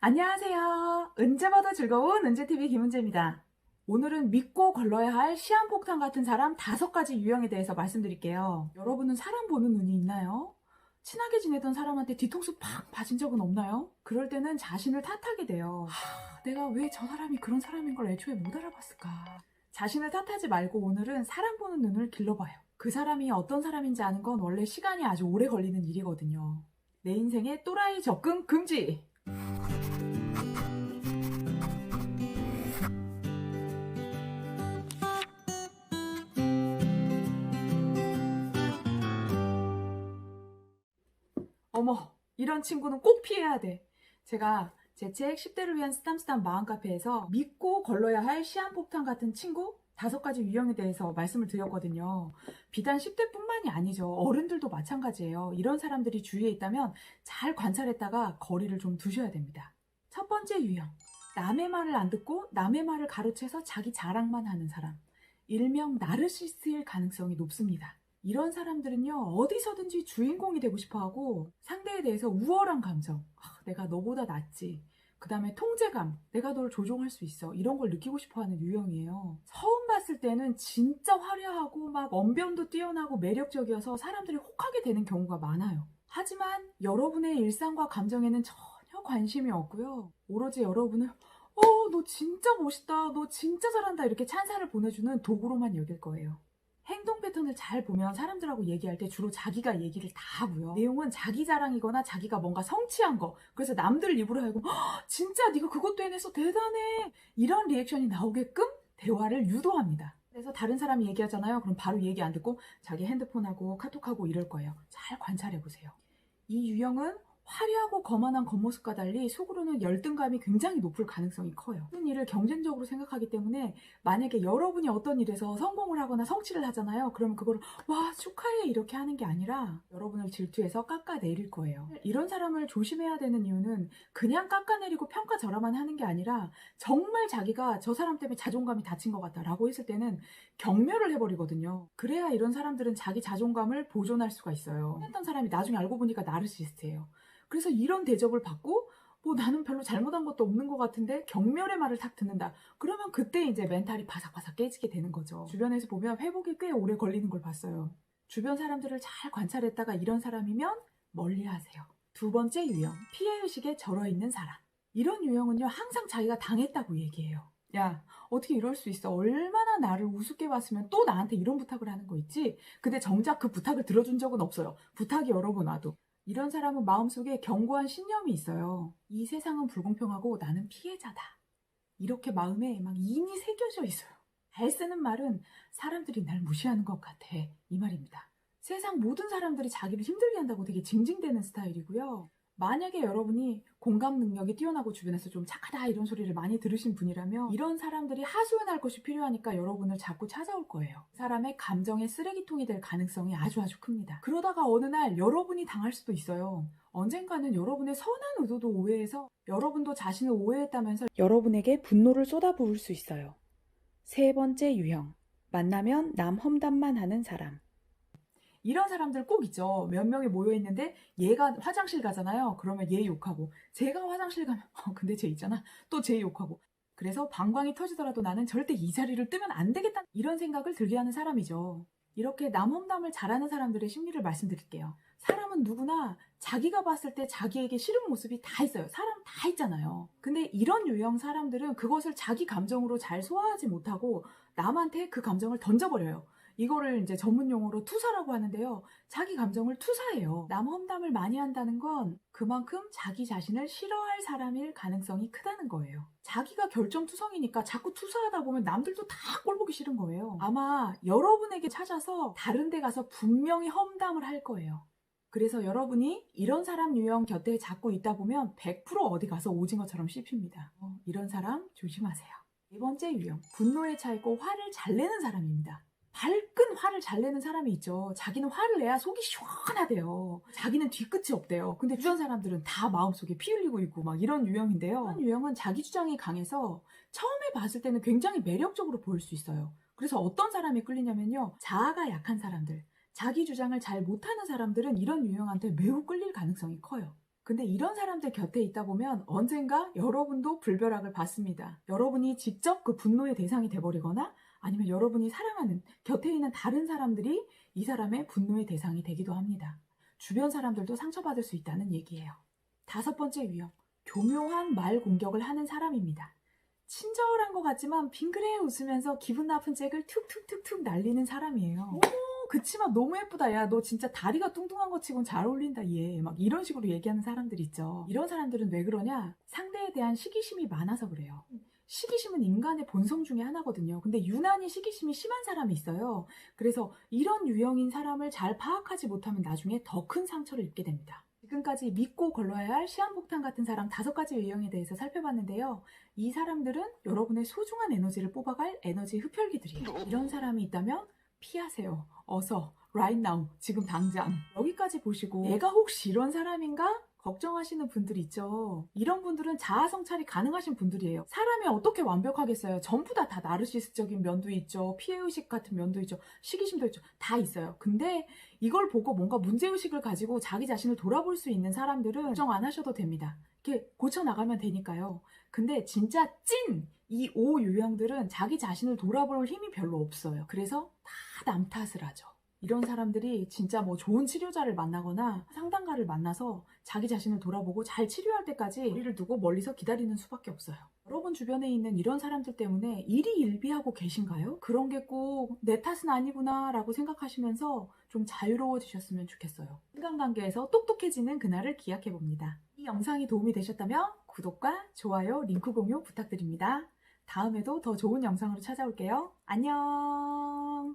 안녕하세요. 은재 봐도 즐거운 은재TV 김은재입니다. 오늘은 믿고 걸러야 할 시한폭탄 같은 사람 5가지 유형에 대해서 말씀드릴게요. 여러분은 사람 보는 눈이 있나요? 친하게 지내던 사람한테 뒤통수 팍 맞은 적은 없나요? 그럴 때는 자신을 탓하게 돼요. 내가 왜 저 사람이 그런 사람인 걸 애초에 못 알아봤을까? 자신을 탓하지 말고 오늘은 사람 보는 눈을 길러봐요. 그 사람이 어떤 사람인지 아는 건 원래 시간이 아주 오래 걸리는 일이거든요. 내 인생에 또라이 접근 금지! 어머, 이런 친구는 꼭 피해야 돼. 제가 제 책 10대를 위한 쓰담쓰담 마음카페에서 믿고 걸러야 할 시한폭탄 같은 친구 5가지 유형에 대해서 말씀을 드렸거든요. 비단 10대뿐만이 아니죠. 어른들도 마찬가지예요. 이런 사람들이 주위에 있다면 잘 관찰했다가 거리를 좀 두셔야 됩니다. 첫 번째 유형, 남의 말을 안 듣고 남의 말을 가로채서 자기 자랑만 하는 사람. 일명 나르시스트일 가능성이 높습니다. 이런 사람들은요, 어디서든지 주인공이 되고 싶어 하고 상대에 대해서 우월한 감정, 내가 너보다 낫지. 그 다음에 통제감, 내가 널 조종할 수 있어. 이런 걸 느끼고 싶어 하는 유형이에요. 처음 봤을 때는 진짜 화려하고 막 언변도 뛰어나고 매력적이어서 사람들이 혹하게 되는 경우가 많아요. 하지만 여러분의 일상과 감정에는 전혀 관심이 없고요. 오로지 여러분을 너 진짜 멋있다. 너 진짜 잘한다. 이렇게 찬사를 보내주는 도구로만 여길 거예요. 행동 패턴을 잘 보면 사람들하고 얘기할 때 주로 자기가 얘기를 다 하고요. 내용은 자기 자랑이거나 자기가 뭔가 성취한 거. 그래서 남들 입으로 하고 진짜 네가 그것도 해냈어. 대단해. 이런 리액션이 나오게끔 대화를 유도합니다. 그래서 다른 사람이 얘기하잖아요. 그럼 바로 얘기 안 듣고 자기 핸드폰하고 카톡하고 이럴 거예요. 잘 관찰해보세요. 이 유형은 화려하고 거만한 겉모습과 달리 속으로는 열등감이 굉장히 높을 가능성이 커요. 모든 일을 경쟁적으로 생각하기 때문에 만약에 여러분이 어떤 일에서 성공을 하거나 성취를 하잖아요. 그러면 그거를 와 축하해 이렇게 하는 게 아니라 여러분을 질투해서 깎아내릴 거예요. 이런 사람을 조심해야 되는 이유는 그냥 깎아내리고 평가절하만 하는 게 아니라 정말 자기가 저 사람 때문에 자존감이 다친 것 같다 라고 했을 때는 경멸을 해버리거든요. 그래야 이런 사람들은 자기 자존감을 보존할 수가 있어요. 했던 사람이 나중에 알고 보니까 나르시스트예요. 그래서 이런 대접을 받고 나는 별로 잘못한 것도 없는 것 같은데 경멸의 말을 탁 듣는다. 그러면 그때 이제 멘탈이 바삭바삭 깨지게 되는 거죠. 주변에서 보면 회복이 꽤 오래 걸리는 걸 봤어요. 주변 사람들을 잘 관찰했다가 이런 사람이면 멀리하세요. 2번째 유형, 피해의식에 절어있는 사람. 이런 유형은요 항상 자기가 당했다고 얘기해요. 야, 어떻게 이럴 수 있어? 얼마나 나를 우습게 봤으면 또 나한테 이런 부탁을 하는 거 있지? 근데 정작 그 부탁을 들어준 적은 없어요. 부탁이 여러 번 와도. 이런 사람은 마음속에 견고한 신념이 있어요. 이 세상은 불공평하고 나는 피해자다. 이렇게 마음에 막 인이 새겨져 있어요. 잘 쓰는 말은 사람들이 날 무시하는 것 같아. 이 말입니다. 세상 모든 사람들이 자기를 힘들게 한다고 되게 징징대는 스타일이고요. 만약에 여러분이 공감 능력이 뛰어나고 주변에서 좀 착하다 이런 소리를 많이 들으신 분이라면 이런 사람들이 하소연할 것이 필요하니까 여러분을 자꾸 찾아올 거예요. 사람의 감정의 쓰레기통이 될 가능성이 아주 큽니다. 그러다가 어느 날 여러분이 당할 수도 있어요. 언젠가는 여러분의 선한 의도도 오해해서 여러분도 자신을 오해했다면서 여러분에게 분노를 쏟아부을 수 있어요. 3번째 유형, 만나면 남 험담만 하는 사람. 이런 사람들 꼭 있죠. 몇 명이 모여있는데 얘가 화장실 가잖아요. 그러면 얘 욕하고 제가 화장실 가면 근데 쟤 있잖아. 또 쟤 욕하고. 그래서 방광이 터지더라도 나는 절대 이 자리를 뜨면 안 되겠다. 이런 생각을 들게 하는 사람이죠. 이렇게 남 험담을 잘하는 사람들의 심리를 말씀드릴게요. 사람은 누구나 자기가 봤을 때 자기에게 싫은 모습이 다 있어요. 사람 다 있잖아요. 근데 이런 유형 사람들은 그것을 자기 감정으로 잘 소화하지 못하고 남한테 그 감정을 던져버려요. 이거를 이제 전문 용어로 투사라고 하는데요. 자기 감정을 투사해요. 남 험담을 많이 한다는 건 그만큼 자기 자신을 싫어할 사람일 가능성이 크다는 거예요. 자기가 결정투성이니까 자꾸 투사하다 보면 남들도 다 꼴보기 싫은 거예요. 아마 여러분에게 찾아서 다른 데 가서 분명히 험담을 할 거예요. 그래서 여러분이 이런 사람 유형 곁에 자꾸 있다 보면 100% 어디 가서 오징어처럼 씹힙니다. 이런 사람 조심하세요. 2번째 유형, 분노에 차 있고 화를 잘 내는 사람입니다. 발끈 화를 잘 내는 사람이 있죠. 자기는 화를 내야 속이 시원하대요. 자기는 뒤끝이 없대요. 근데 주변 사람들은 다 마음속에 피 흘리고 있고 막 이런 유형인데요. 이런 유형은 자기 주장이 강해서 처음에 봤을 때는 굉장히 매력적으로 보일 수 있어요. 그래서 어떤 사람이 끌리냐면요. 자아가 약한 사람들, 자기 주장을 잘 못하는 사람들은 이런 유형한테 매우 끌릴 가능성이 커요. 근데 이런 사람들 곁에 있다 보면 언젠가 여러분도 불벼락을 받습니다. 여러분이 직접 그 분노의 대상이 돼버리거나 아니면 여러분이 사랑하는 곁에 있는 다른 사람들이 이 사람의 분노의 대상이 되기도 합니다. 주변 사람들도 상처받을 수 있다는 얘기예요. 5번째 유형, 교묘한 말 공격을 하는 사람입니다. 친절한 것 같지만 빙그레 웃으면서 기분 나쁜 잭을 툭툭툭툭 날리는 사람이에요. 그치만 너무 예쁘다. 야, 너 진짜 다리가 뚱뚱한 거 치곤 잘 어울린다, 얘. 막 이런 식으로 얘기하는 사람들 있죠. 이런 사람들은 왜 그러냐? 상대에 대한 시기심이 많아서 그래요. 시기심은 인간의 본성 중에 하나거든요. 근데 유난히 시기심이 심한 사람이 있어요. 그래서 이런 유형인 사람을 잘 파악하지 못하면 나중에 더 큰 상처를 입게 됩니다. 지금까지 믿고 걸러야 할 시한폭탄 같은 사람 5가지 유형에 대해서 살펴봤는데요. 이 사람들은 여러분의 소중한 에너지를 뽑아갈 에너지 흡혈귀들이에요. 이런 사람이 있다면 피하세요. 어서, right now, 지금 당장. 여기까지 보시고 내가 혹시 이런 사람인가? 걱정하시는 분들 있죠. 이런 분들은 자아 성찰이 가능하신 분들이에요. 사람이 어떻게 완벽하겠어요. 전부 다 나르시스적인 면도 있죠. 피해의식 같은 면도 있죠. 시기심도 있죠. 다 있어요. 근데 이걸 보고 뭔가 문제의식을 가지고 자기 자신을 돌아볼 수 있는 사람들은 걱정 안 하셔도 됩니다. 이렇게 고쳐나가면 되니까요. 근데 진짜 찐! 이 5유형들은 자기 자신을 돌아볼 힘이 별로 없어요. 그래서 다 남 탓을 하죠. 이런 사람들이 진짜 뭐 좋은 치료자를 만나거나 상담가를 만나서 자기 자신을 돌아보고 잘 치료할 때까지 거리를 두고 멀리서 기다리는 수밖에 없어요. 여러분 주변에 있는 이런 사람들 때문에 일희일비하고 계신가요? 그런 게 꼭 내 탓은 아니구나 라고 생각하시면서 좀 자유로워지셨으면 좋겠어요. 인간관계에서 똑똑해지는 그날을 기약해봅니다. 이 영상이 도움이 되셨다면 구독과 좋아요, 링크 공유 부탁드립니다. 다음에도 더 좋은 영상으로 찾아올게요. 안녕.